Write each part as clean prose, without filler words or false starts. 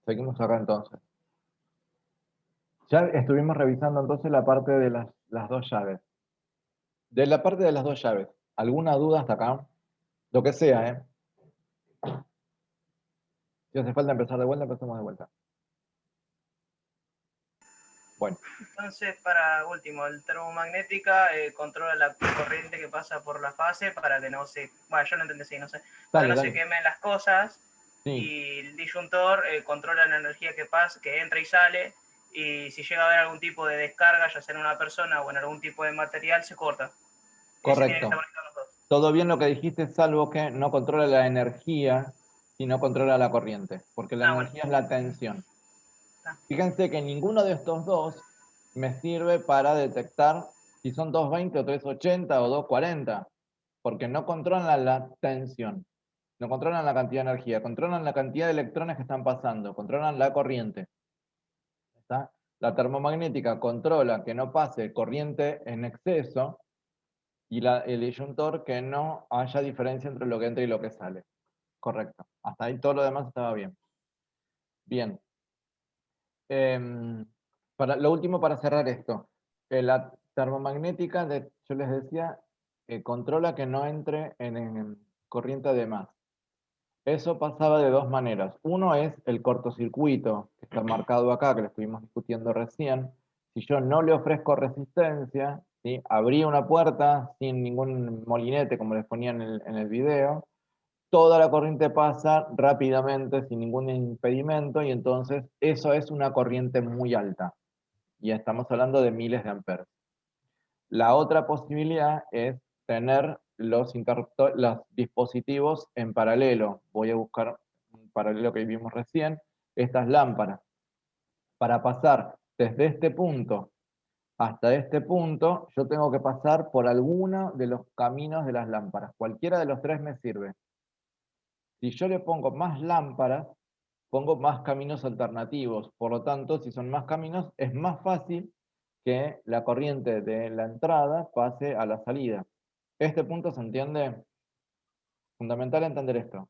Seguimos acá entonces. Ya estuvimos revisando entonces la parte de las dos llaves. De la parte de las dos llaves, ¿alguna duda hasta acá? Lo que sea, ¿eh? Si hace falta empezar de vuelta, empezamos de vuelta. Bueno. Entonces, para último, el termomagnética controla la corriente que pasa por la fase para que no se... Bueno, yo lo entendí así, no sé. Para que no se quemen las cosas. Sí. Y el disyuntor controla la energía que pasa, que entra y sale. Y si llega a haber algún tipo de descarga, ya sea en una persona o en algún tipo de material, se corta. Correcto. Todo bien lo que dijiste, salvo que no controla la energía, sino controla la corriente, porque la energía es la tensión. Fíjense que ninguno de estos dos me sirve para detectar si son 220 o 380 o 240, porque no controlan la tensión, no controlan la cantidad de energía, controlan la cantidad de electrones que están pasando, controlan la corriente. ¿Está? La termomagnética controla que no pase corriente en exceso, y el disyuntor que no haya diferencia entre lo que entra y lo que sale. Correcto. Hasta ahí todo lo demás estaba bien. Bien. Lo último para cerrar esto. La termomagnética, yo les decía, controla que no entre en corriente de más. Eso pasaba de dos maneras. Uno es el cortocircuito, que está marcado acá, que lo estuvimos discutiendo recién. Si yo no le ofrezco resistencia, ¿sí? Abrí una puerta sin ningún molinete, como les ponía en el video, toda la corriente pasa rápidamente, sin ningún impedimento, y entonces eso es una corriente muy alta. Y estamos hablando de miles de amperes. La otra posibilidad es tener los dispositivos en paralelo. Voy a buscar un paralelo que vimos recién. Estas lámparas. Para pasar desde este punto hasta este punto, yo tengo que pasar por alguno de los caminos de las lámparas. Cualquiera de los tres me sirve. Si yo le pongo más lámparas, pongo más caminos alternativos. Por lo tanto, si son más caminos, es más fácil que la corriente de la entrada pase a la salida. ¿Este punto se entiende? Fundamental entender esto.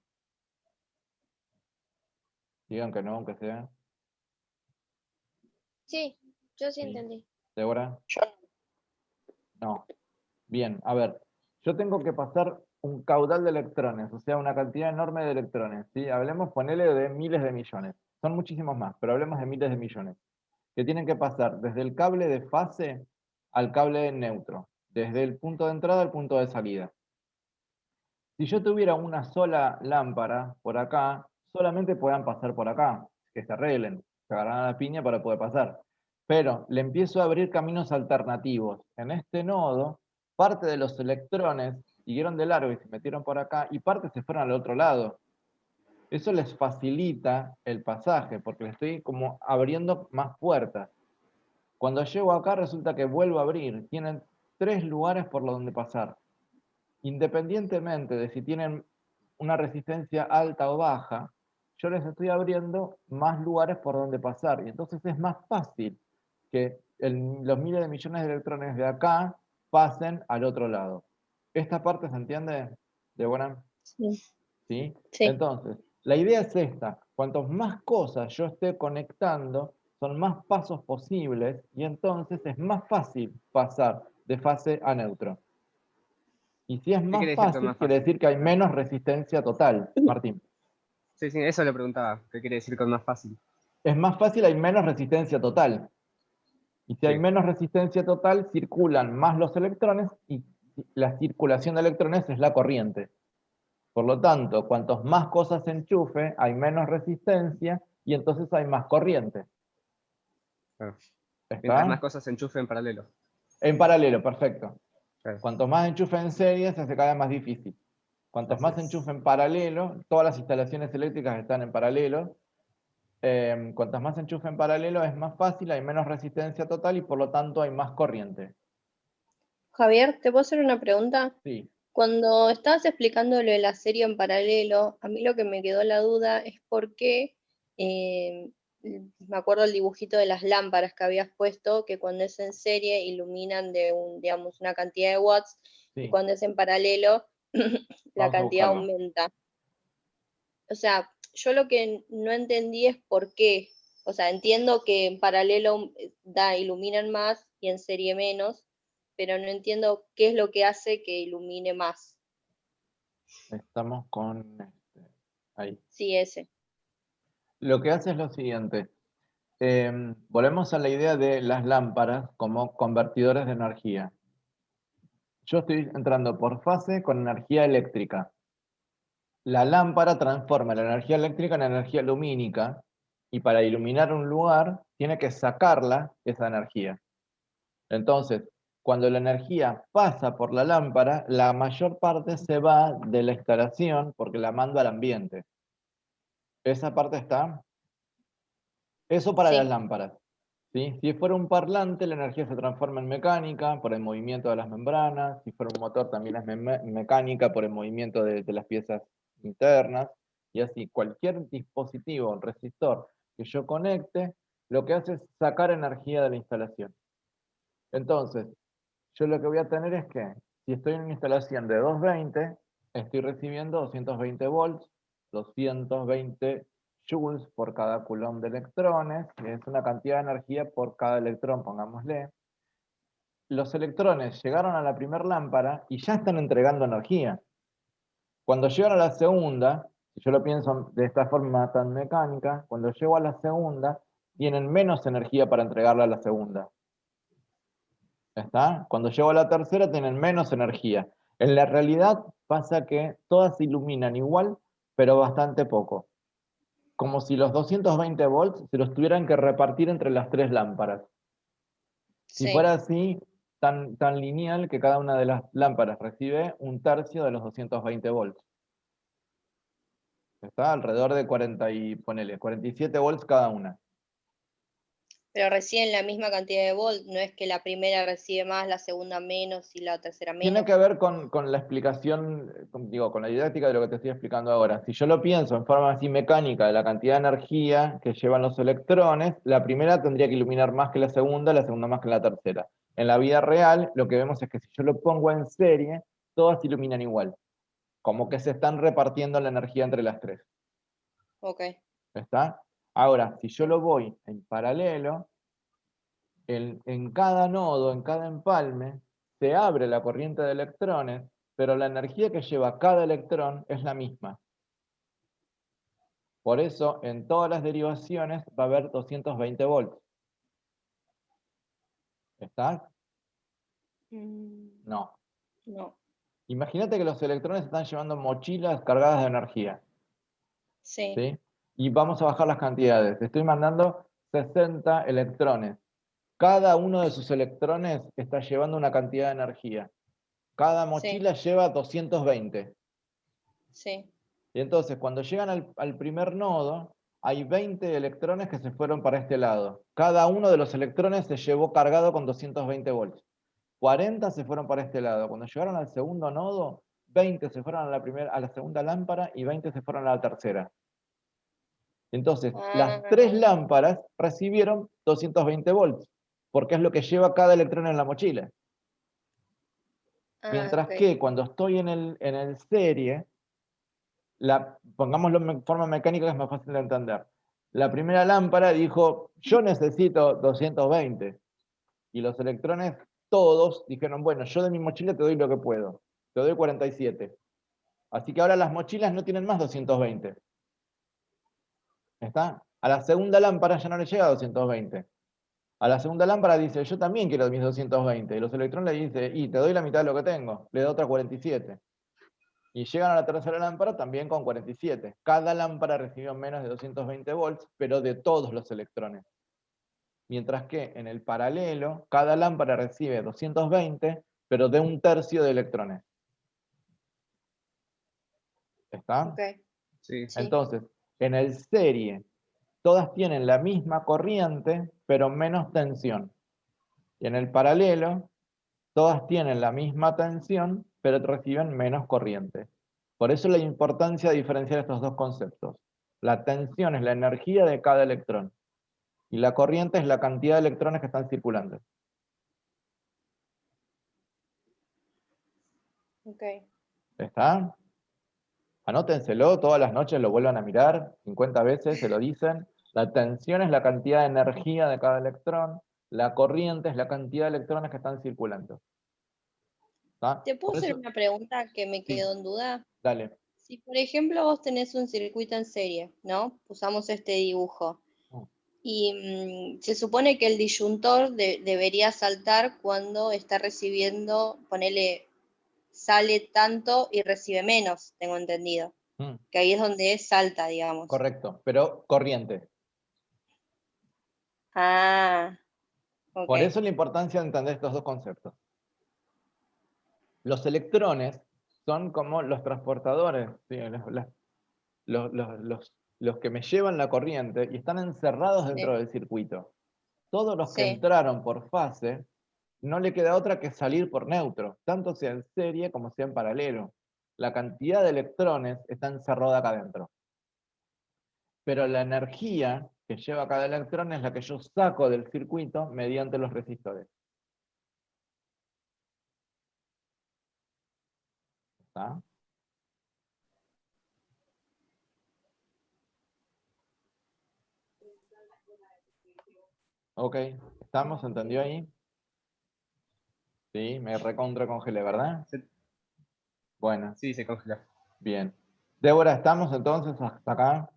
Digan que no, aunque sea. Sí, yo sí entendí. ¿Débora? No. Bien, a ver. Yo tengo que pasar un caudal de electrones, o sea, una cantidad enorme de electrones. ¿Sí? Hablemos, ponele, de miles de millones. Son muchísimos más, pero hablemos de miles de millones. Que tienen que pasar desde el cable de fase al cable neutro. Desde el punto de entrada al punto de salida. Si yo tuviera una sola lámpara por acá, solamente puedan pasar por acá, que se arreglen, se agarran a la piña para poder pasar. Pero le empiezo a abrir caminos alternativos. En este nodo, parte de los electrones siguieron de largo y se metieron por acá, y parte se fueron al otro lado. Eso les facilita el pasaje, porque le estoy como abriendo más puertas. Cuando llego acá resulta que vuelvo a abrir. Tienen 3 lugares por donde pasar. Independientemente de si tienen una resistencia alta o baja, yo les estoy abriendo más lugares por donde pasar. Y entonces es más fácil que los miles de millones de electrones de acá pasen al otro lado. ¿Esta parte se entiende, Débora? Sí. ¿Sí? Sí. Entonces, la idea es esta. Cuantos más cosas yo esté conectando, son más pasos posibles y entonces es más fácil pasar de fase a neutro. Y si es más fácil, quiere decir que hay menos resistencia total, Martín. Sí, eso le preguntaba. ¿Qué quiere decir con más fácil? Es más fácil, hay menos resistencia total. Y si hay menos resistencia total, circulan más los electrones y la circulación de electrones es la corriente. Por lo tanto, cuantos más cosas se enchufe, hay menos resistencia y entonces hay más corriente. Claro. ¿Está? Mientras más cosas se enchufen en paralelo. En paralelo, perfecto. Claro. Cuantos más enchufe en serie, se hace cada vez más difícil. Cuantos más enchufe en paralelo, todas las instalaciones eléctricas están en paralelo. Cuantas más enchufe en paralelo es más fácil, hay menos resistencia total y por lo tanto hay más corriente. Javier, ¿te puedo hacer una pregunta? Sí. Cuando estabas explicando lo de la serie en paralelo, a mí lo que me quedó la duda es por qué, me acuerdo el dibujito de las lámparas que habías puesto, que cuando es en serie iluminan de digamos, una cantidad de watts, Sí. y cuando es en paralelo la Vamos a cantidad buscarlo. aumenta. O sea, yo lo que no entendí es por qué. O sea, entiendo que en paralelo iluminan más y en serie menos, pero no entiendo qué es lo que hace que ilumine más. Estamos con ahí. Sí, ese. Lo que hace es lo siguiente. Volvemos a la idea de las lámparas como convertidores de energía. Yo estoy entrando por fase con energía eléctrica. La lámpara transforma la energía eléctrica en energía lumínica y para iluminar un lugar tiene que sacarla esa energía. Entonces, cuando la energía pasa por la lámpara, la mayor parte se va de la instalación porque la mando al ambiente. Esa parte está. Eso para las Sí. lámparas. ¿Sí? Si fuera un parlante, la energía se transforma en mecánica por el movimiento de las membranas. Si fuera un motor, también es mecánica por el movimiento de las piezas internas. Y así, cualquier dispositivo, resistor que yo conecte, lo que hace es sacar energía de la instalación. Entonces, yo lo que voy a tener es que, si estoy en una instalación de 220, estoy recibiendo 220 volts, 220 joules por cada coulomb de electrones, que es una cantidad de energía por cada electrón, pongámosle. Los electrones llegaron a la primera lámpara y ya están entregando energía. Cuando llegan a la segunda, si yo lo pienso de esta forma tan mecánica, cuando llego a la segunda, tienen menos energía para entregarla a la segunda. ¿Está? Cuando llego a la tercera tienen menos energía. En la realidad pasa que todas se iluminan igual, pero bastante poco. Como si los 220 volts se los tuvieran que repartir entre las tres lámparas. Si Sí. fuera así, tan lineal que cada una de las lámparas recibe un tercio de los 220 volts. Está alrededor de 47 volts cada una. Pero reciben la misma cantidad de volt, no es que la primera recibe más, la segunda menos y la tercera Tiene menos. que ver con la explicación, con la didáctica de lo que te estoy explicando ahora. Si yo lo pienso en forma así mecánica de la cantidad de energía que llevan los electrones, la primera tendría que iluminar más que la segunda más que la tercera. En la vida real, lo que vemos es que si yo lo pongo en serie, todas iluminan igual. Como que se están repartiendo la energía entre las tres. Ok. ¿Está? Ahora, si yo lo voy en paralelo, en cada nodo, en cada empalme, se abre la corriente de electrones, pero la energía que lleva cada electrón es la misma. Por eso, en todas las derivaciones va a haber 220 volts. ¿Está? No. No. Imagínate que los electrones están llevando mochilas cargadas de energía. Sí. ¿Sí? Y vamos a bajar las cantidades. Estoy mandando 60 electrones. Cada uno de sus electrones está llevando una cantidad de energía. Cada mochila lleva 220. Sí. Y entonces, cuando llegan al primer nodo, hay 20 electrones que se fueron para este lado. Cada uno de los electrones se llevó cargado con 220 volts. 40 se fueron para este lado. Cuando llegaron al segundo nodo, 20 se fueron a la segunda lámpara y 20 se fueron a la tercera. Entonces, las tres lámparas recibieron 220 volts, porque es lo que lleva cada electrón en la mochila. Mientras que cuando estoy en el serie, pongámoslo en forma mecánica que es más fácil de entender. La primera lámpara dijo, yo necesito 220. Y los electrones todos dijeron, bueno, yo de mi mochila te doy lo que puedo. Te doy 47. Así que ahora las mochilas no tienen más 220. ¿Está? A la segunda lámpara ya no le llega a 220. A la segunda lámpara dice, yo también quiero mis 220. Y los electrones le dicen, y te doy la mitad de lo que tengo. Le doy otra 47. Y llegan a la tercera lámpara también con 47. Cada lámpara recibió menos de 220 volts, pero de todos los electrones. Mientras que en el paralelo, cada lámpara recibe 220, pero de un tercio de electrones. ¿Está? Ok. Sí. Entonces, en el serie, todas tienen la misma corriente, pero menos tensión. Y en el paralelo, todas tienen la misma tensión, pero reciben menos corriente. Por eso la importancia de diferenciar estos dos conceptos. La tensión es la energía de cada electrón y la corriente es la cantidad de electrones que están circulando. Ok. ¿Está? Anótenselo, todas las noches lo vuelvan a mirar, 50 veces, se lo dicen. La tensión es la cantidad de energía de cada electrón, la corriente es la cantidad de electrones que están circulando. ¿Está? ¿Te puedo hacer una pregunta que me quedó en duda? Dale. Si, por ejemplo, vos tenés un circuito en serie, ¿no? Usamos este dibujo. Y se supone que el disyuntor debería saltar cuando está recibiendo, ponele, sale tanto y recibe menos, tengo entendido. Que ahí es donde salta, digamos. Correcto, pero corriente. Ah, ok. Por eso la importancia de entender estos dos conceptos. Los electrones son como los transportadores, ¿sí? Los que me llevan la corriente y están encerrados dentro del circuito. Todos los que entraron por fase, no le queda otra que salir por neutro, tanto sea en serie como sea en paralelo. La cantidad de electrones está encerrada acá adentro. Pero la energía que lleva cada electrón es la que yo saco del circuito mediante los resistores. ¿Está? Ok, ¿estamos? ¿Entendió ahí? Sí, me recontra congelé, ¿verdad? Sí. Bueno. Sí, se congeló. Bien. Débora, ¿estamos entonces hasta acá?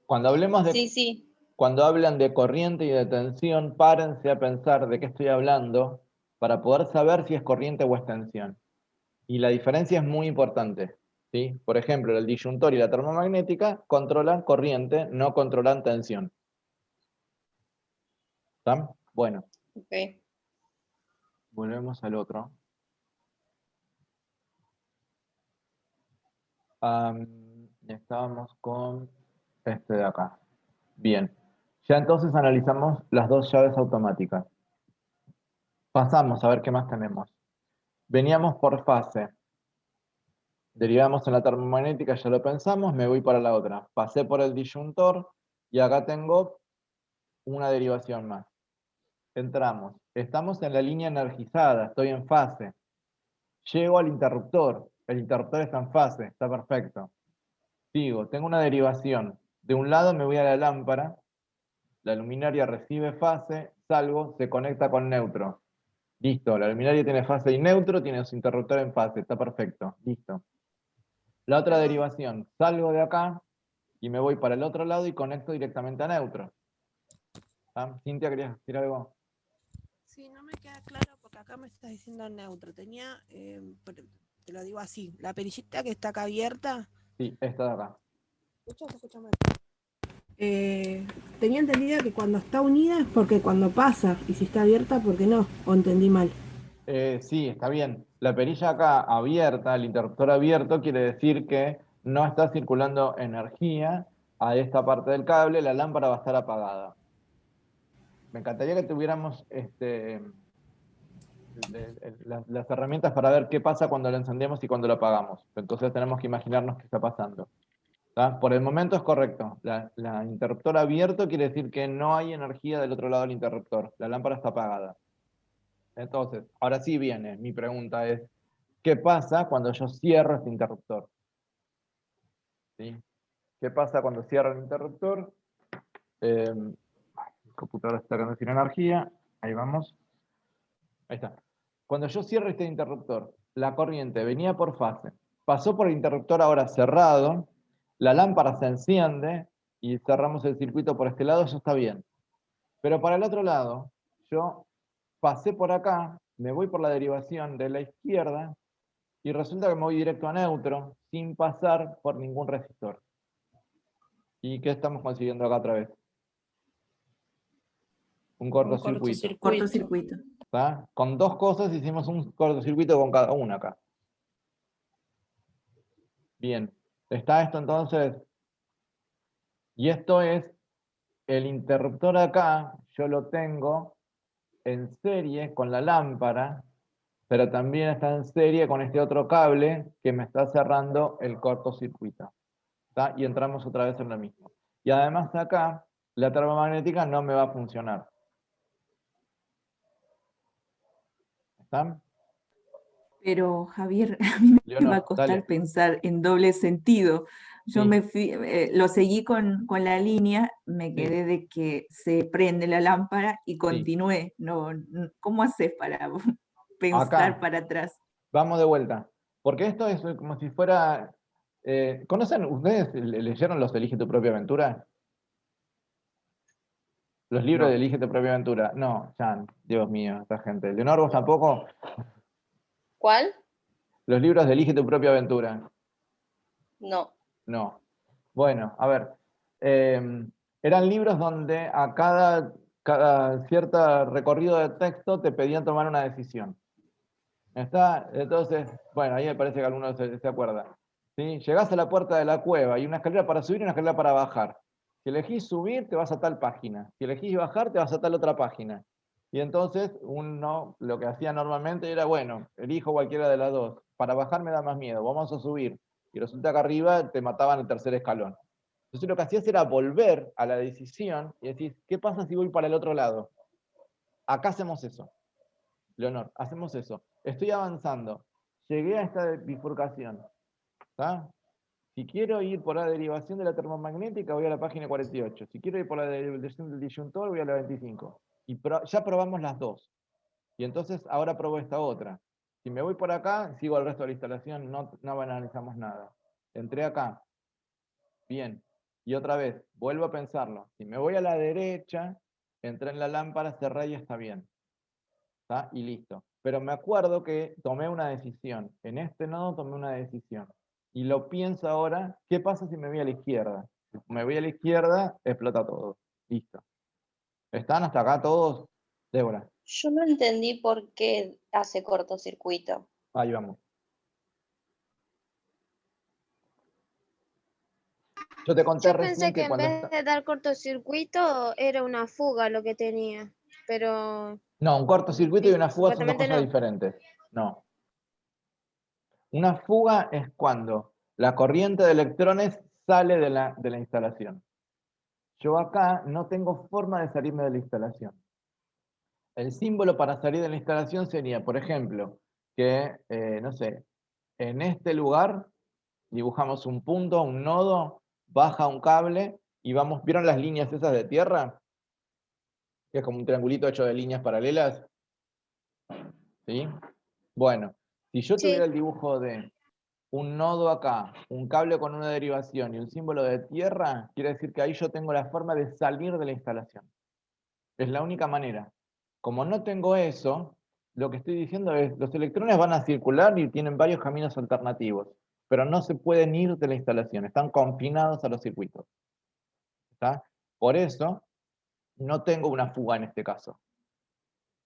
Cuando hablemos de... Sí. Cuando hablan de corriente y de tensión, párense a pensar de qué estoy hablando para poder saber si es corriente o es tensión. Y la diferencia es muy importante. ¿Sí? Por ejemplo, el disyuntor y la termomagnética controlan corriente, no controlan tensión. ¿Está? Bueno. Ok. Volvemos al otro. Estábamos con este de acá. Bien. Ya entonces analizamos las dos llaves automáticas. Pasamos a ver qué más tenemos. Veníamos por fase. Derivamos en la termomagnética, ya lo pensamos, me voy para la otra. Pasé por el disyuntor y acá tengo una derivación más. Entramos. Estamos en la línea energizada, estoy en fase. Llego al interruptor. El interruptor está en fase, está perfecto. Sigo, tengo una derivación. De un lado me voy a la lámpara, la luminaria recibe fase, salgo, se conecta con neutro. Listo, la luminaria tiene fase y neutro, tiene su interruptor en fase, está perfecto. Listo. La otra derivación, salgo de acá y me voy para el otro lado y conecto directamente a neutro. ¿Ah? Cintia, ¿querías decir algo? Sí, no me queda claro porque acá me estás diciendo neutro. Tenía, te lo digo así, la perillita que está acá abierta. Sí, esta de acá. Escúchame. Tenía entendido que cuando está unida es porque cuando pasa, y si está abierta, porque no, o entendí mal. Sí, está bien. La perilla acá abierta, el interruptor abierto, quiere decir que no está circulando energía a esta parte del cable, la lámpara va a estar apagada. Me encantaría que tuviéramos las herramientas para ver qué pasa cuando lo encendemos y cuando lo apagamos. Entonces tenemos que imaginarnos qué está pasando. ¿Tá? Por el momento es correcto. La interruptor abierto quiere decir que no hay energía del otro lado del interruptor. La lámpara está apagada. Entonces, ahora sí viene. Mi pregunta es, ¿qué pasa cuando yo cierro este interruptor? ¿Sí? ¿Qué pasa cuando cierro el interruptor? Mi computadora está quedando sin energía. Ahí vamos. Ahí está. Cuando yo cierro este interruptor, la corriente venía por fase. Pasó por el interruptor ahora cerrado. La lámpara se enciende y cerramos el circuito por este lado, eso está bien. Pero para el otro lado, yo pasé por acá, me voy por la derivación de la izquierda y resulta que me voy directo a neutro sin pasar por ningún resistor. ¿Y qué estamos consiguiendo acá otra vez? Un cortocircuito. Cortocircuito. ¿Tá? Con dos cosas hicimos un cortocircuito con cada una acá. Bien, está esto entonces. Y esto es el interruptor acá, yo lo tengo en serie con la lámpara, pero también está en serie con este otro cable que me está cerrando el cortocircuito. ¿Tá? Y entramos otra vez en lo mismo. Y además acá, la termomagnética no me va a funcionar. ¿Están? Pero Javier, a mí me Leonor, va a costar dale. pensar en doble sentido. Yo Sí. me fui, lo seguí con la línea, me quedé de que se prende la lámpara y continué. No, ¿cómo haces para pensar Acá, para atrás? vamos de vuelta. Porque esto es como si fuera... ¿conocen ustedes, leyeron los Elige tu propia aventura? Los libros No. de Elige tu propia aventura. No, Jan, Dios mío, esta gente. Leonor, ¿vos tampoco? ¿Cuál? Los libros de Elige tu propia aventura. No. No. Bueno, a ver. Eran libros donde a cada cierto recorrido de texto te pedían tomar una decisión. ¿Está? Entonces, bueno, ahí me parece que algunos se acuerdan. ¿Sí? Llegás a la puerta de la cueva, hay una escalera para subir y una escalera para bajar. Si elegís subir, te vas a tal página. Si elegís bajar, te vas a tal otra página. Y entonces uno lo que hacía normalmente era, bueno, elijo cualquiera de las dos. Para bajar me da más miedo, vamos a subir. Y resulta que arriba te mataban el tercer escalón. Entonces lo que hacías era volver a la decisión y decir, ¿qué pasa si voy para el otro lado? Acá hacemos eso. Leonor, hacemos eso. Estoy avanzando. Llegué a esta bifurcación. ¿Tá? Si quiero ir por la derivación de la termomagnética, voy a la página 48. Si quiero ir por la derivación del disyuntor, voy a la 25. Y ya probamos las dos. Y entonces ahora probó esta otra. Si me voy por acá, sigo el resto de la instalación, no analizamos nada. Entré acá. Bien. Y otra vez, vuelvo a pensarlo. Si me voy a la derecha, entré en la lámpara, cerré y está bien. ¿Tá? Y listo. Pero me acuerdo que tomé una decisión. En este nodo tomé una decisión. Y lo pienso ahora, ¿qué pasa si me voy a la izquierda? Si me voy a la izquierda, explota todo. Listo. ¿Están hasta acá todos? Débora. Yo no entendí por qué hace cortocircuito. Ahí vamos. Yo te conté Yo recién pensé que que en cuando... vez de dar cortocircuito era una fuga lo que tenía, pero No, un cortocircuito y una fuga son dos supuestamente cosas no. diferentes. No. Una fuga es cuando la corriente de electrones sale de la instalación. Yo acá no tengo forma de salirme de la instalación. El símbolo para salir de la instalación sería, por ejemplo, que, no sé, en este lugar dibujamos un punto, un nodo, baja un cable y vamos, ¿vieron las líneas esas de tierra? Que es como un triangulito hecho de líneas paralelas. ¿Sí? Bueno, si yo tuviera Sí, el dibujo de un nodo acá, un cable con una derivación y un símbolo de tierra, quiere decir que ahí yo tengo la forma de salir de la instalación. Es la única manera. Como no tengo eso, lo que estoy diciendo es, los electrones van a circular y tienen varios caminos alternativos, pero no se pueden ir de la instalación, están confinados a los circuitos. ¿Está? Por eso, no tengo una fuga en este caso.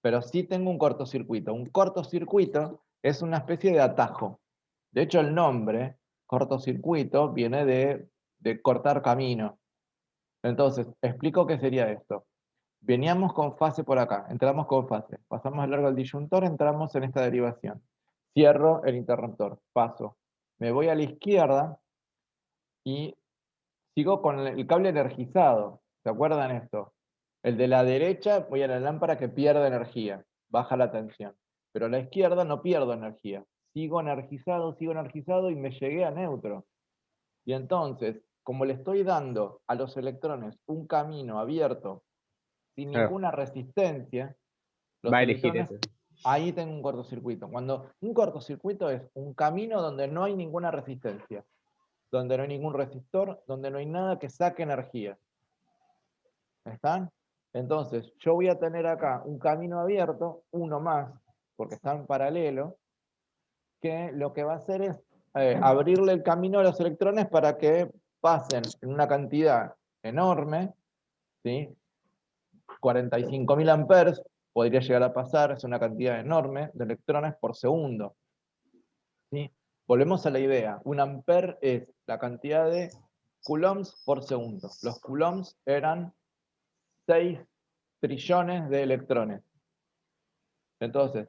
Pero sí tengo un cortocircuito. Un cortocircuito es una especie de atajo. De hecho, el nombre, cortocircuito, viene de cortar camino. Entonces, explico qué sería esto. Veníamos con fase por acá, entramos con fase, pasamos largo del disyuntor, entramos en esta derivación. Cierro el interruptor, paso. Me voy a la izquierda y sigo con el cable energizado. ¿Se acuerdan esto? El de la derecha voy a la lámpara que pierde energía, baja la tensión. Pero a la izquierda no pierdo energía. Sigo energizado y me llegué a neutro. Y entonces, como le estoy dando a los electrones un camino abierto sin Claro, ninguna resistencia, los va a elegir electrones, ese. ahí tengo un cortocircuito. Cuando un cortocircuito es un camino donde no hay ninguna resistencia, donde no hay ningún resistor, donde no hay nada que saque energía. ¿Están? Entonces, yo voy a tener acá un camino abierto, uno más, porque está en paralelo, que lo que va a hacer es abrirle el camino a los electrones para que pasen en una cantidad enorme, ¿sí? 45.000 amperes, podría llegar a pasar, es una cantidad enorme de electrones por segundo. ¿Sí? Volvemos a la idea, un amper es la cantidad de coulombs por segundo. Los coulombs eran 6 trillones de electrones. Entonces,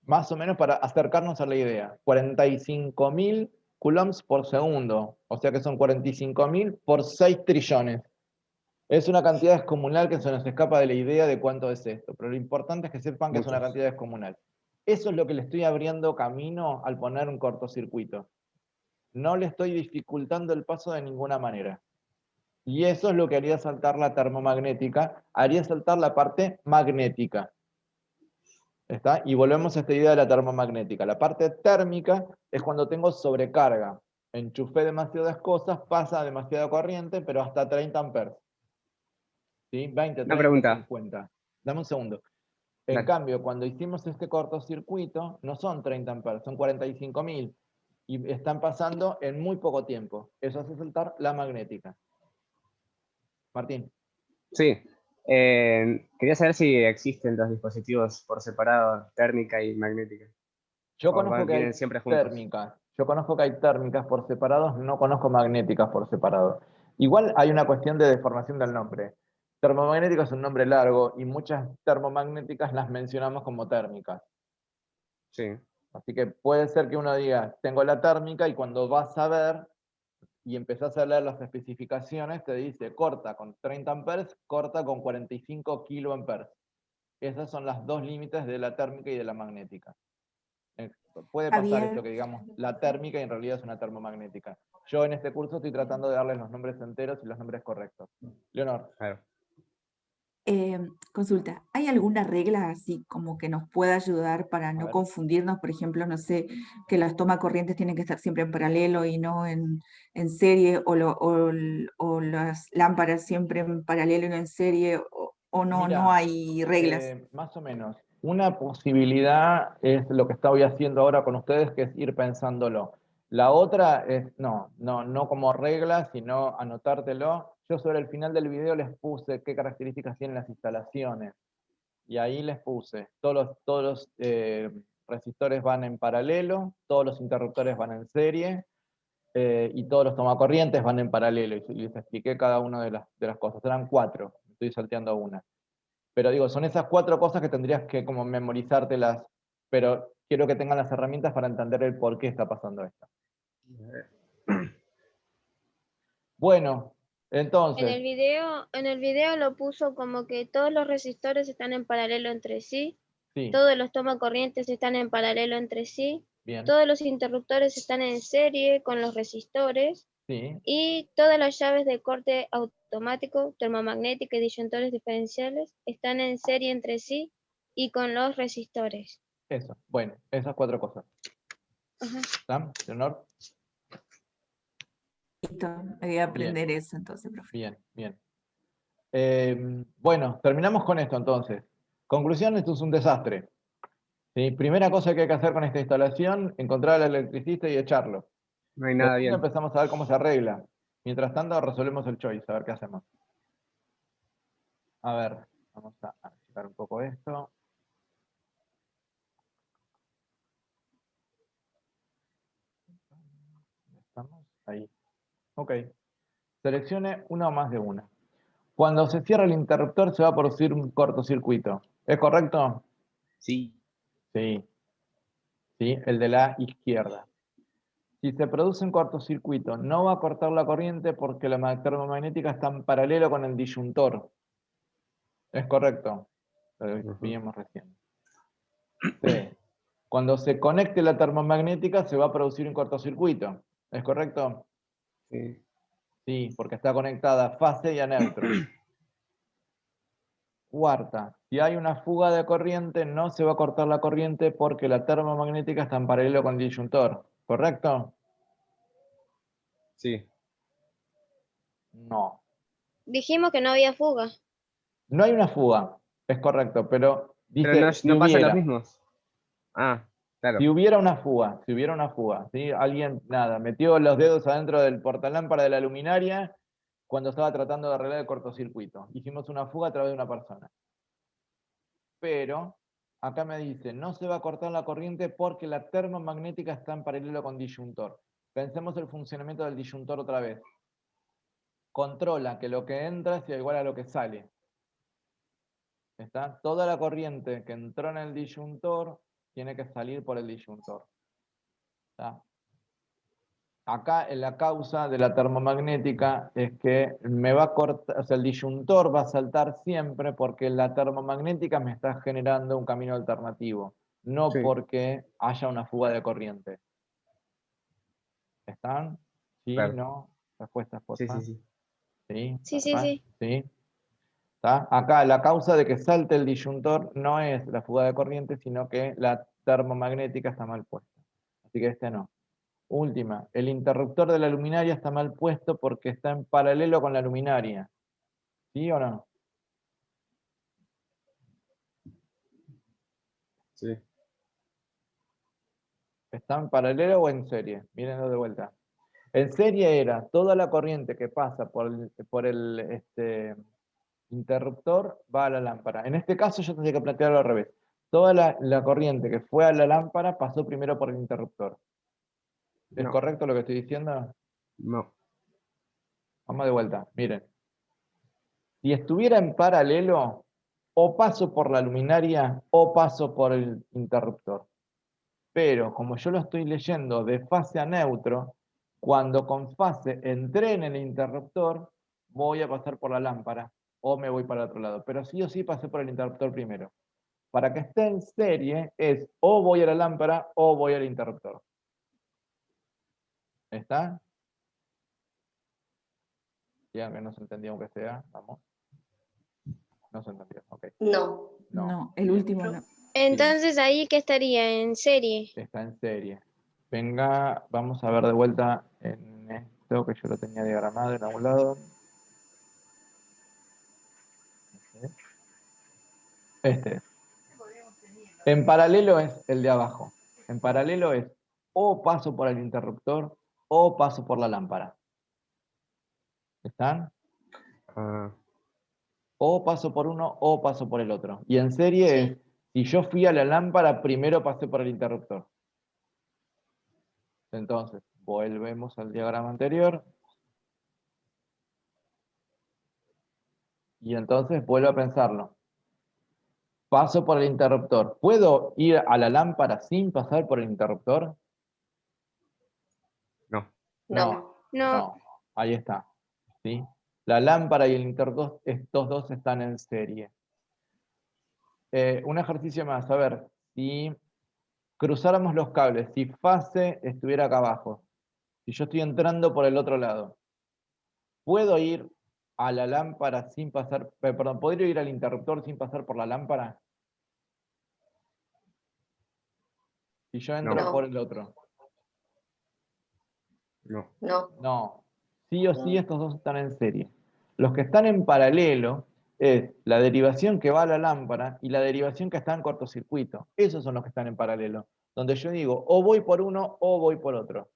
más o menos para acercarnos a la idea, 45.000 coulombs por segundo, o sea que son 45.000 por 6 trillones. Es una cantidad descomunal que se nos escapa de la idea de cuánto es esto, pero lo importante es que sepan que es una Muchos. cantidad descomunal. Eso es lo que le estoy abriendo camino al poner un cortocircuito. No le estoy dificultando el paso de ninguna manera. Y eso es lo que haría saltar la termomagnética, haría saltar la parte magnética. ¿Está? Y volvemos a esta idea de la termomagnética. La parte térmica es cuando tengo sobrecarga. Enchufé demasiadas cosas, pasa demasiada corriente, pero hasta 30 amperes. ¿Sí? 20, Una 30, pregunta. 50. Dame un segundo. En Dale. cambio, cuando hicimos este cortocircuito, no son 30 amperes, son 45.000. Y están pasando en muy poco tiempo. Eso hace saltar la magnética. Martín. Sí. Quería saber si existen los dispositivos por separado, térmica y magnética. Yo O conozco que vienen hay siempre juntos. térmicas. Yo conozco que hay térmicas por separados, no conozco magnéticas por separado. Igual hay una cuestión de deformación del nombre. Termomagnética es un nombre largo y muchas termomagnéticas las mencionamos como térmicas. Sí. Así que puede ser que uno diga, tengo la térmica, y cuando vas a ver y empezás a leer las especificaciones, te dice corta con 30 amperes, corta con 45 kiloamperes. Esas son las dos límites de la térmica y de la magnética. Puede pasar esto que digamos la térmica y en realidad es una termomagnética. Yo en este curso estoy tratando de darles los nombres enteros y los nombres correctos. Leonor. Claro. Consulta, ¿hay alguna regla así como que nos pueda ayudar para no confundirnos? Por ejemplo, no sé, que las tomas corrientes tienen que estar siempre en paralelo y no en serie, o las lámparas siempre en paralelo y no en serie, o no, Mira, no hay reglas. Más o menos. Una posibilidad es lo que estoy haciendo ahora con ustedes, que es ir pensándolo. La otra es, no como regla, sino anotártelo. Yo sobre el final del video les puse qué características tienen las instalaciones. Y ahí les puse, todos los resistores van en paralelo, todos los interruptores van en serie, y todos los tomacorrientes van en paralelo. Y les expliqué cada una de las cosas. Eran 4, estoy salteando una. Pero digo, son esas 4 cosas que tendrías que como memorizártelas, pero quiero que tengan las herramientas para entender el por qué está pasando esto. Bueno, entonces... En el video lo puso como que todos los resistores están en paralelo entre sí, Sí, todos los tomacorrientes están en paralelo entre sí, bien, todos los interruptores están en serie con los resistores, sí, y todas las llaves de corte automático, termomagnética y disyuntores diferenciales están en serie entre sí y con los resistores. eso. Bueno, esas 4 cosas. Ajá. ¿Está, Leonor? Listo, me voy a aprender eso entonces, profe. Bien, bien. Bueno, terminamos con esto entonces. Conclusión, esto es un desastre. ¿Sí? Primera cosa que hay que hacer con esta instalación, encontrar al electricista y echarlo. No hay nada Después bien. empezamos a ver cómo se arregla. Mientras tanto, resolvemos el choice, a ver qué hacemos. A ver, vamos a agitar un poco esto. ¿Estamos? Ahí. Ok. Seleccione una o más de una. Cuando se cierra el interruptor se va a producir un cortocircuito. ¿Es correcto? Sí. Sí. Sí, el de la izquierda. Si se produce un cortocircuito, no va a cortar la corriente porque la termomagnética está en paralelo con el disyuntor. ¿Es correcto? Lo vimos recién. Sí. Cuando se conecte la termomagnética se va a producir un cortocircuito. ¿Es correcto? Sí. Sí, porque está conectada a fase y a neutro. Cuarta, si hay una fuga de corriente, no se va a cortar la corriente porque la termomagnética está en paralelo con el disyuntor. ¿Correcto? Sí. No. Dijimos que no había fuga. No hay una fuga, es correcto, pero dice Pero si no pasan los hubiera. mismos. Ah, claro. Si hubiera una fuga, ¿sí? Alguien, nada, metió los dedos adentro del portalámpara de la luminaria cuando estaba tratando de arreglar el cortocircuito. Hicimos una fuga a través de una persona. Pero acá me dice, no se va a cortar la corriente porque la termomagnética está en paralelo con disyuntor. Pensemos el funcionamiento del disyuntor otra vez. Controla que lo que entra sea igual a lo que sale. ¿Está? Toda la corriente que entró en el disyuntor tiene que salir por el disyuntor. ¿Está? Acá en la causa de la termomagnética es que me va a cortar, o sea, el disyuntor va a saltar siempre porque la termomagnética me está generando un camino alternativo. no Sí. porque haya una fuga de corriente. ¿Están? ¿Sí? Claro. ¿No? Respuestas, por Sí, favor. sí, sí. ¿Sí? Sí, sí, ¿Está? sí. ¿Sí? ¿Está? Acá la causa de que salte el disyuntor no es la fuga de corriente, sino que la termomagnética está mal puesta. Así que este no. Última, el interruptor de la luminaria está mal puesto porque está en paralelo con la luminaria. ¿Sí o no? Sí. ¿Está en paralelo o en serie? Mírenlo de vuelta. En serie era toda la corriente que pasa por el interruptor va a la lámpara. En este caso yo tendría que plantearlo al revés. Toda la corriente que fue a la lámpara pasó primero por el interruptor. ¿Es No. correcto lo que estoy diciendo? No. Vamos de vuelta, miren. Si estuviera en paralelo, o paso por la luminaria o paso por el interruptor. Pero como yo lo estoy leyendo de fase a neutro, cuando con fase entré en el interruptor, voy a pasar por la lámpara o me voy para el otro lado. Pero sí o sí pasé por el interruptor primero. Para que esté en serie es o voy a la lámpara o voy al interruptor. ¿Está? Ya que no se entendió aunque sea, vamos. No se entendió, ok. No. No, el Bien. último no. Entonces, ¿ahí qué estaría? ¿En serie? Está en serie. Venga, vamos a ver de vuelta en esto que yo lo tenía diagramado en algún lado. Este es. En paralelo es el de abajo. En paralelo es o paso por el interruptor o paso por la lámpara. ¿Están? Ah, O paso por uno o paso por el otro. Y en serie Sí. es, si yo fui a la lámpara, primero pasé por el interruptor. Entonces, volvemos al diagrama anterior. Y entonces vuelvo a pensarlo. Paso por el interruptor. ¿Puedo ir a la lámpara sin pasar por el interruptor? no. No, No. no. Ahí está. ¿Sí? La lámpara y el interruptor, estos dos están en serie. Un ejercicio más. A ver, si cruzáramos los cables, si fase estuviera acá abajo, si yo estoy entrando por el otro lado, ¿puedo ir a la lámpara sin pasar, perdón, ¿podría ir al interruptor sin pasar por la lámpara? Si yo entro No. por el otro. No. No. Sí o sí estos dos están en serie. Los que están en paralelo es la derivación que va a la lámpara y la derivación que está en cortocircuito. Esos son los que están en paralelo. Donde yo digo, o voy por uno o voy por otro.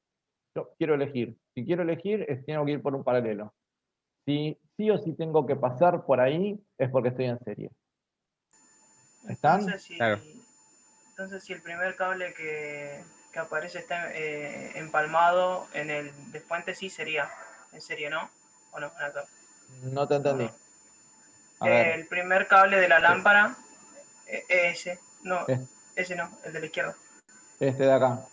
Yo quiero elegir. Si quiero elegir, tengo que ir por un paralelo. Si sí o sí tengo que pasar por ahí, es porque estoy en serie. ¿Están? Claro. Entonces, si el primer cable que aparece está empalmado en el de fuente, sí sería en serie, ¿no? ¿O no? Acá. No te entendí. A ver. El primer cable de la Sí. lámpara, ese. No, Es- ese no, el de la izquierda. Este de acá.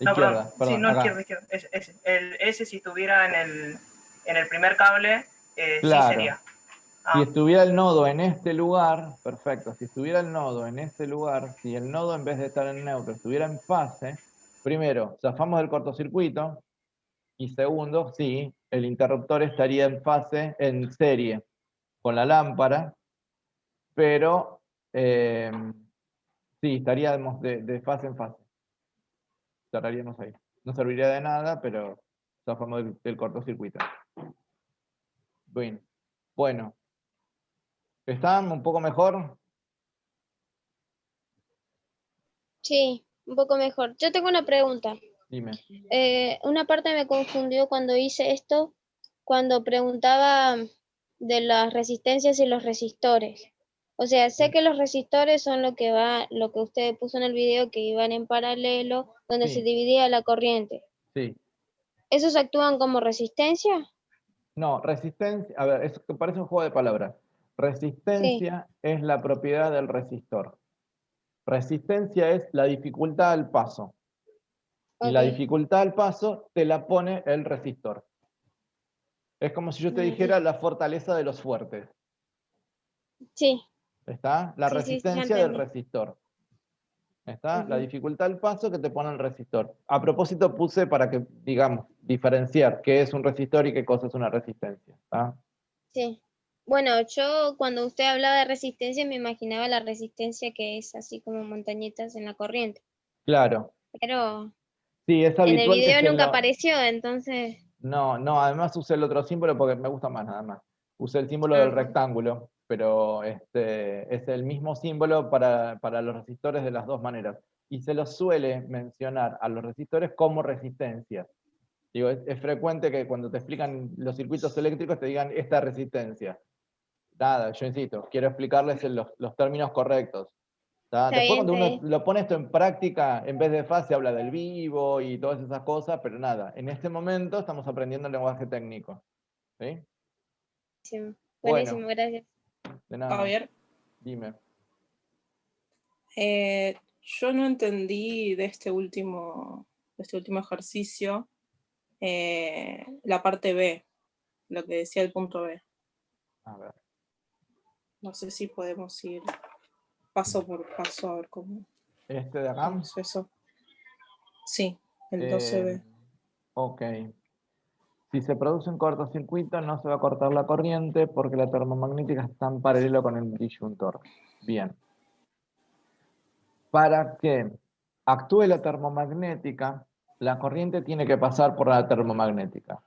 No, Izquierda, sí, perdón, no, acá. izquierda. Ese. Ese si estuviera en el primer cable, sí Claro. sería. Si Ah, estuviera el nodo en este lugar, perfecto, si estuviera el nodo en este lugar, si el nodo en vez de estar en neutro estuviera en fase, primero, zafamos del cortocircuito, y segundo, sí, el interruptor estaría en fase, en serie, con la lámpara, pero sí, estaríamos de fase en fase. Estaríamos ahí. No serviría de nada, pero zafamos del cortocircuito. Bien. Bueno, ¿están un poco mejor? Sí, un poco mejor. Yo tengo una pregunta. Dime. Una parte me confundió cuando hice esto, cuando preguntaba de las resistencias y los resistores. O sea, sé que los resistores son lo que usted puso en el video, que iban en paralelo, donde se Sí, dividía la corriente. sí. ¿Esos actúan como resistencia? No, resistencia, a ver, eso parece un juego de palabras. Sí, Resistencia es la propiedad del resistor. Resistencia es la dificultad al paso. Y la ok. dificultad al paso te la pone el resistor. Es como si yo te dijera la fortaleza de los fuertes. Sí, ¿Está? La sí, sí, ya resistencia del entendí. resistor. ¿Está? La dificultad del paso que te pone el resistor. A propósito puse para que, digamos, diferenciar qué es un resistor y qué cosa es una resistencia. ¿Está? Sí. Bueno, yo cuando usted hablaba de resistencia me imaginaba la resistencia que es así como montañitas en la corriente. Claro. Pero Sí, es en el habitual que video se nunca lo... apareció, entonces... No, además usé el otro símbolo porque me gusta más nada más. Usé el símbolo del Ah, rectángulo, pero es el mismo símbolo para los resistores de las dos maneras. Y se los suele mencionar a los resistores como resistencia. Digo, es frecuente que cuando te explican los circuitos eléctricos te digan esta resistencia. Nada, yo insisto, quiero explicarles los términos correctos. está Después bien, cuando está uno bien. lo pone esto en práctica, en vez de fase habla del vivo y todas esas cosas, pero nada, en este momento estamos aprendiendo el lenguaje técnico. ¿Sí? Buenísimo, Bueno, buenísimo, gracias. de nada, Javier, dime. yo no entendí de este último ejercicio la parte B, lo que decía el punto B. A ver. No sé si podemos ir paso por paso a ver cómo ¿Este de acá? es eso. Sí, el 12B. Ok. Si se produce un cortocircuito no se va a cortar la corriente porque la termomagnética está en paralelo con el disyuntor. Bien. Para que actúe la termomagnética, la corriente tiene que pasar por la termomagnética.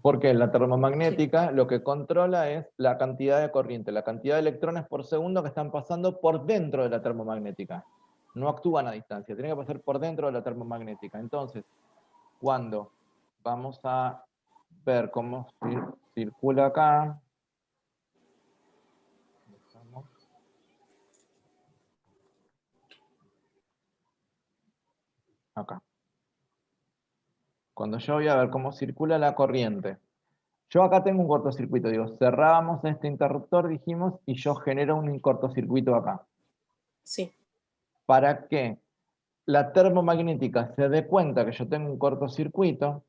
Porque la termomagnética lo que controla es la cantidad de corriente, la cantidad de electrones por segundo que están pasando por dentro de la termomagnética. No actúan a distancia, tiene que pasar por dentro de la termomagnética. Entonces, cuando vamos a ver cómo circula acá, acá. Cuando yo voy a ver cómo circula la corriente, yo acá tengo un cortocircuito, digo, cerrábamos este interruptor, dijimos, y yo genero un cortocircuito acá. Sí. Para que la termomagnética se dé cuenta que yo tengo un cortocircuito,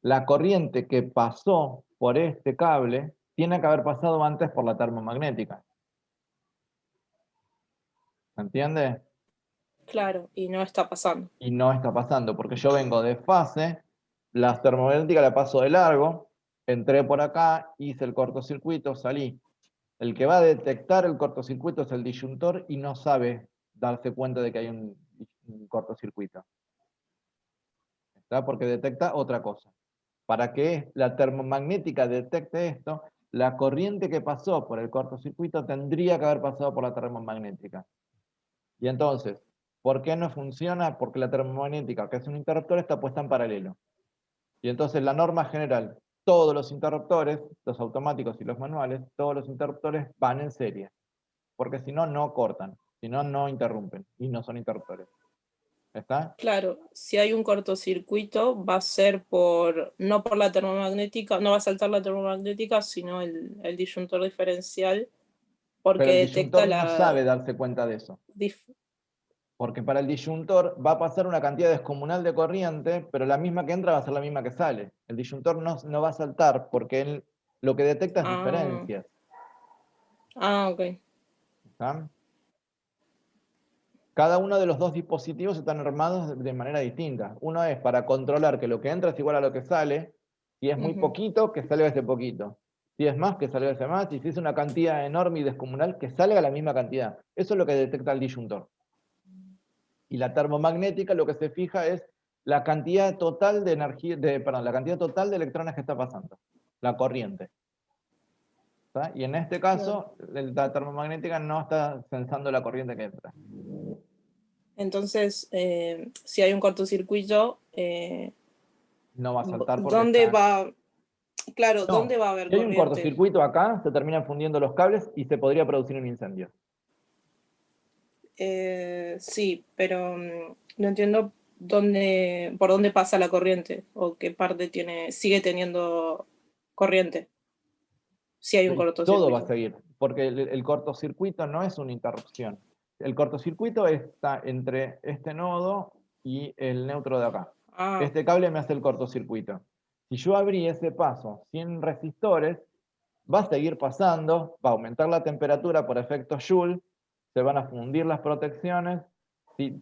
la corriente que pasó por este cable tiene que haber pasado antes por la termomagnética. ¿Se entiende? Claro, y no está pasando. Y no está pasando, porque yo vengo de fase, la termomagnética la paso de largo, entré por acá, hice el cortocircuito, salí. El que va a detectar el cortocircuito es el disyuntor y no sabe darse cuenta de que hay un cortocircuito. ¿Está? Porque detecta otra cosa. Para que la termomagnética detecte esto, la corriente que pasó por el cortocircuito tendría que haber pasado por la termomagnética. Y entonces, ¿por qué no funciona? Porque la termomagnética, que es un interruptor, está puesta en paralelo. Y entonces la norma general, todos los interruptores, los automáticos y los manuales, todos los interruptores van en serie. Porque si no, no cortan. Si no, no interrumpen. Y no son interruptores. ¿Está? Claro, si hay un cortocircuito va a ser no por la termomagnética, no va a saltar la termomagnética, sino el disyuntor diferencial, porque Pero el detecta disyuntor no sabe darse cuenta de eso. Porque para el disyuntor va a pasar una cantidad descomunal de corriente, pero la misma que entra va a ser la misma que sale. El disyuntor no va a saltar porque él lo que detecta es diferencias. Ok. ¿Está? Cada uno de los dos dispositivos están armados de manera distinta. Uno es para controlar que lo que entra es igual a lo que sale. Si es muy poquito, que salga ese poquito. Si es más, que salga ese más. Y si es una cantidad enorme y descomunal, que salga la misma cantidad. Eso es lo que detecta el disyuntor. Y la termomagnética lo que se fija es la cantidad total de energía, la cantidad total de electrones que está pasando. La corriente. ¿Está? Y en este caso, la termomagnética no está sensando la corriente que entra. Entonces, si hay un cortocircuito, No va a saltar porque ¿dónde está... va? Claro, No, ¿dónde va a haber si hay un corriente? cortocircuito acá, se terminan fundiendo los cables y se podría producir un incendio. Sí, pero no entiendo por dónde pasa la corriente o qué parte sigue teniendo corriente si hay un Todo va a cortocircuito. seguir, porque el cortocircuito no es una interrupción. El cortocircuito está entre este nodo y el neutro de acá. Este cable me hace el cortocircuito. Si yo abrí ese paso sin resistores, va a seguir pasando, va a aumentar la temperatura por efecto Joule, se van a fundir las protecciones ¿sí?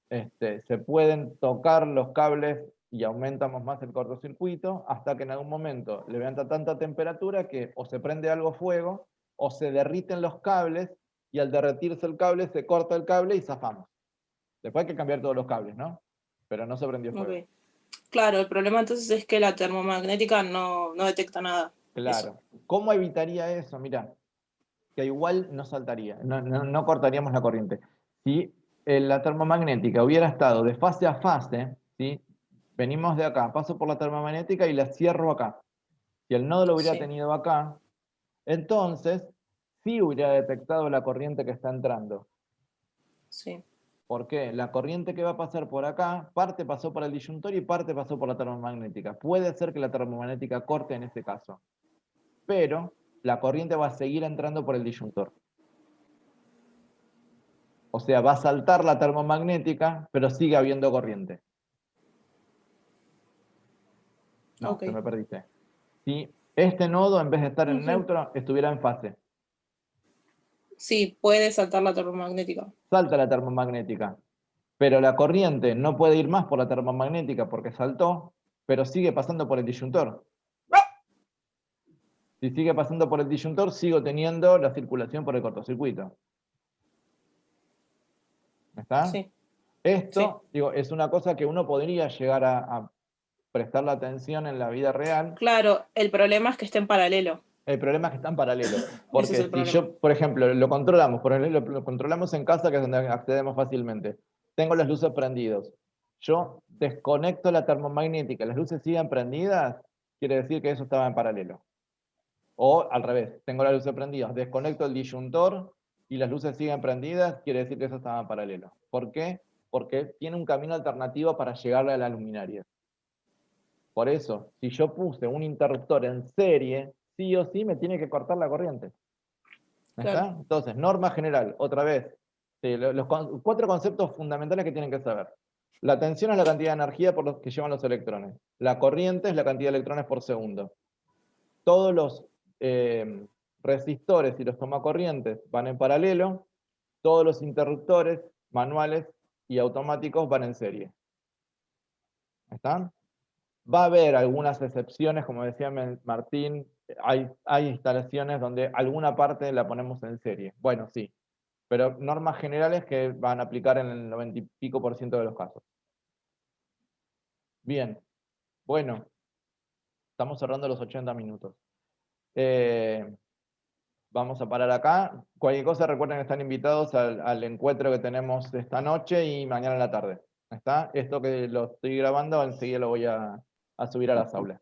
Se pueden tocar los cables y aumentamos más el cortocircuito hasta que en algún momento levanta tanta temperatura que o se prende algo fuego o se derriten los cables y al derretirse el cable se corta el cable y zafamos. Después hay que cambiar todos los cables, ¿no? Pero no se prendió fuego. Okay. Claro, el problema entonces es que la termomagnética no detecta nada. Claro. Eso. ¿Cómo evitaría eso? Mirá, que igual no saltaría, no cortaríamos la corriente. Si la termomagnética hubiera estado de fase a fase, ¿sí? Venimos de acá, paso por la termomagnética y la cierro acá. Si el nodo lo hubiera tenido acá, entonces sí hubiera detectado la corriente que está entrando. Sí. ¿Por qué? La corriente que va a pasar por acá, parte pasó por el disyuntor y parte pasó por la termomagnética. Puede ser que la termomagnética corte en este caso, pero la corriente va a seguir entrando por el disyuntor. O sea, va a saltar la termomagnética, pero sigue habiendo corriente. No, te me perdiste. Si este nodo, en vez de estar en neutro, estuviera en fase. Sí, puede saltar la termomagnética. Salta la termomagnética, pero la corriente no puede ir más por la termomagnética porque saltó, pero sigue pasando por el disyuntor. Si sigue pasando por el disyuntor, sigo teniendo la circulación por el cortocircuito. ¿Está? Sí. Esto, digo, es una cosa que uno podría llegar a prestar la atención en la vida real. Claro, el problema es que esté en paralelo. El problema es que está en paralelo. Porque si yo, por ejemplo, lo controlamos en casa, que es donde accedemos fácilmente. Tengo las luces prendidas. Yo desconecto la termomagnética, las luces siguen prendidas, quiere decir que eso estaba en paralelo. O al revés, tengo las luces prendidas, desconecto el disyuntor y las luces siguen prendidas, quiere decir que eso estaba en paralelo. ¿Por qué? Porque tiene un camino alternativo para llegarle a la luminaria. Por eso, si yo puse un interruptor en serie, sí o sí me tiene que cortar la corriente. ¿Está? Claro. Entonces, norma general, otra vez, los 4 conceptos fundamentales que tienen que saber. La tensión es la cantidad de energía por los que llevan los electrones. La corriente es la cantidad de electrones por segundo. Todos los resistores y los tomacorrientes van en paralelo. Todos los interruptores manuales y automáticos van en serie. ¿Están? Va a haber algunas excepciones, como decía Martín, hay instalaciones donde alguna parte la ponemos en serie. Bueno, sí, pero normas generales que van a aplicar en el 90 y pico % de los casos. Bien, bueno, estamos cerrando los 80 minutos. Vamos a parar acá. Cualquier cosa, recuerden que están invitados al encuentro que tenemos esta noche y mañana en la tarde. ¿Está? Esto que lo estoy grabando, enseguida lo voy a subir a las aulas.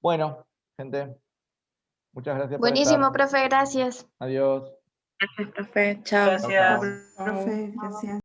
Bueno, gente, muchas gracias. Buenísimo, profe, gracias. Adiós. Gracias, profe. Chao. Gracias. Profe, gracias.